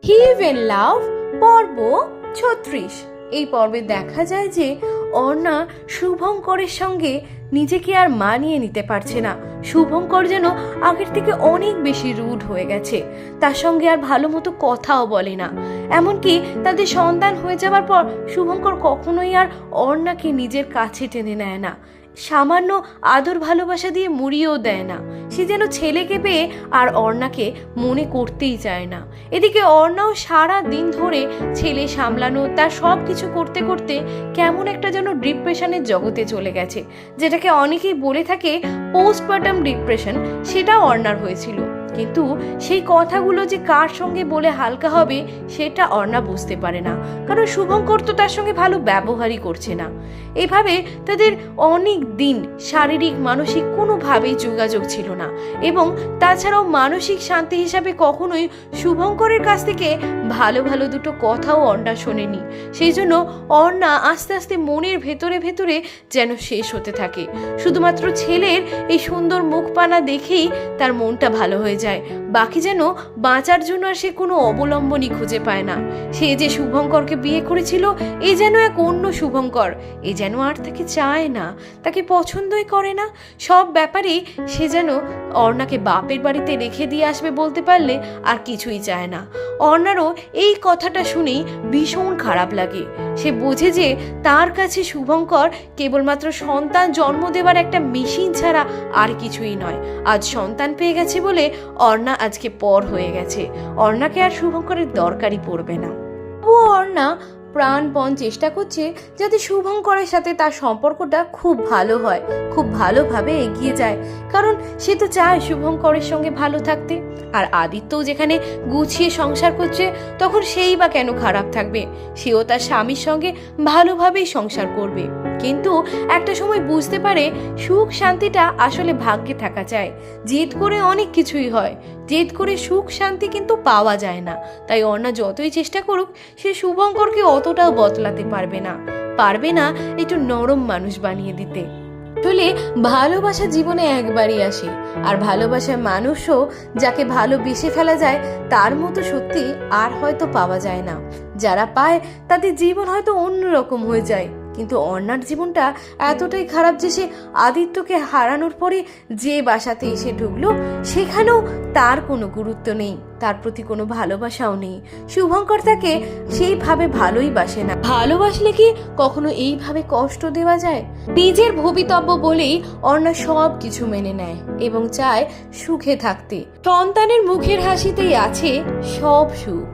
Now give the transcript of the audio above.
হিভ and লাভ পর্ব ৩৬। এই পর্বে দেখা যায় যে অর্ণা শুভঙ্করের সঙ্গে নিজেকে আর মানিয়ে নিতে পারছে না। শুভঙ্কর যেন আগের থেকে অনেক বেশি রুড হয়ে গেছে, তার সঙ্গে আর ভালো মতো কথাও বলে না। এমনকি তাদের সন্তান হয়ে যাওয়ার পর শুভঙ্কর কখনোই আর অর্ণাকে নিজের কাছে টেনে নেয় না, সামান্য আদর ভালোবাসা দিয়ে মুড়িয়েও দেয় না। সে যেন ছেলেকে পেয়ে আর অর্ণাকে মনে করতেই চায় না। এদিকে অর্ণাও সারা দিন ধরে ছেলে সামলানো, তার সব কিছু করতে করতে কেমন একটা যেন ডিপ্রেশনের জগতে চলে গেছে, যেটাকে অনেকেই বলে থাকে পোস্টপার্টাম ডিপ্রেশন। সেটাও অর্ণার হয়েছিল, কিন্তু সেই কথাগুলো যে কার সঙ্গে বলে হালকা হবে সেটা অর্ণা বুঝতে পারে না, কারণ শুভঙ্কর তো তার সঙ্গে ভালো ব্যবহারই করছে না। এভাবে তাদের অনেক দিন শারীরিক মানসিক কোনোভাবেই যোগাযোগ ছিল না, এবং তাছাড়াও মানসিক শান্তি হিসাবে কখনোই শুভঙ্করের কাছ থেকে ভালো ভালো দুটো কথাও অর্ণা শোনেনি। সেই জন্য অর্ণা আস্তে আস্তে মনের ভেতরে ভেতরে যেন শেষ হতে থাকে। শুধুমাত্র ছেলের এই সুন্দর মুখপানা দেখেই তার মনটা ভালো হয়ে যায়। বাকি যেন বাঁচার জন্য আর সে কোনো অবলম্বনই খুঁজে পায় না। সে যে শুভঙ্করকে বিয়ে করেছিল এ যেন এক অন্য শুভঙ্কর, এ যেন আর তাকে চায় না, তাকে পছন্দই করে না। সব ব্যাপারেই সে যেন অর্ণাকে বাপের বাড়িতে রেখে দিয়ে আসবে বলতে পারলে আর কিছুই চায় না। অর্ণারও এই কথাটা শুনেই ভীষণ খারাপ লাগে। সে বোঝে যে তার কাছে শুভঙ্কর কেবলমাত্র সন্তান জন্ম দেওয়ার একটা মেশিন ছাড়া আর কিছুই নয়। আজ সন্তান পেয়ে গেছে বলে অর্ণা আজকে পর হয়ে গেছে, অর্ণাকে আর শুভঙ্করের দরকারই পড়বে না। ও অর্ণা প্রাণপণ চেষ্টা করছে যাতে শুভঙ্করের সাথে তার সম্পর্কটা খুব ভালো হয়, খুব ভালোভাবে এগিয়ে যায়, কারণ সে তো চায় শুভঙ্করের সঙ্গে ভালো থাকতে। আর আদিত্যও যেখানে গুছিয়ে সংসার করছে তখন সেই বা কেন খারাপ থাকবে, সেও তার স্বামীর সঙ্গে ভালোভাবেই সংসার করবে। কিন্তু একটা সময় বুঝতে পারে সুখ শান্তিটা আসলে ভাগ্যে থাকা চায়। জেদ করে অনেক কিছুই হয়, জেদ করে সুখ শান্তি কিন্তু পাওয়া যায় না। তাই অর্ণা যতই চেষ্টা করুক সে শুভঙ্করকে অতটাও বদলাতে পারবে না একটু নরম মানুষ বানিয়ে দিতে। আসলে ভালোবাসা জীবনে একবারই আসে, আর ভালোবাসার মানুষও যাকে ভালোবেসে ফেলা যায় তার মতো সত্যি আর হয়তো পাওয়া যায় না। যারা পায় তাদের জীবন হয়তো অন্যরকম হয়ে যায়, কিন্তু অর্ণার জীবনটা এতটাই খারাপ যে সে আদিত্যকে হারানোর পরে যে বাসাতে এসে ঢুকলো সেখানেও তার কোনো গুরুত্ব নেই, তার প্রতি কোনো ভালোবাসাও নেই। শুভঙ্কর তাকে সেইভাবে ভালোই বাসে না। ভালোবাসলে কি কখনো এইভাবে কষ্ট দেওয়া যায়? নিজের ভবিতব্য বলেই অর্ণা সব কিছু মেনে নেয় এবং চায় সুখে থাকতে। সন্তানের মুখের হাসিতেই আছে সব সুখ।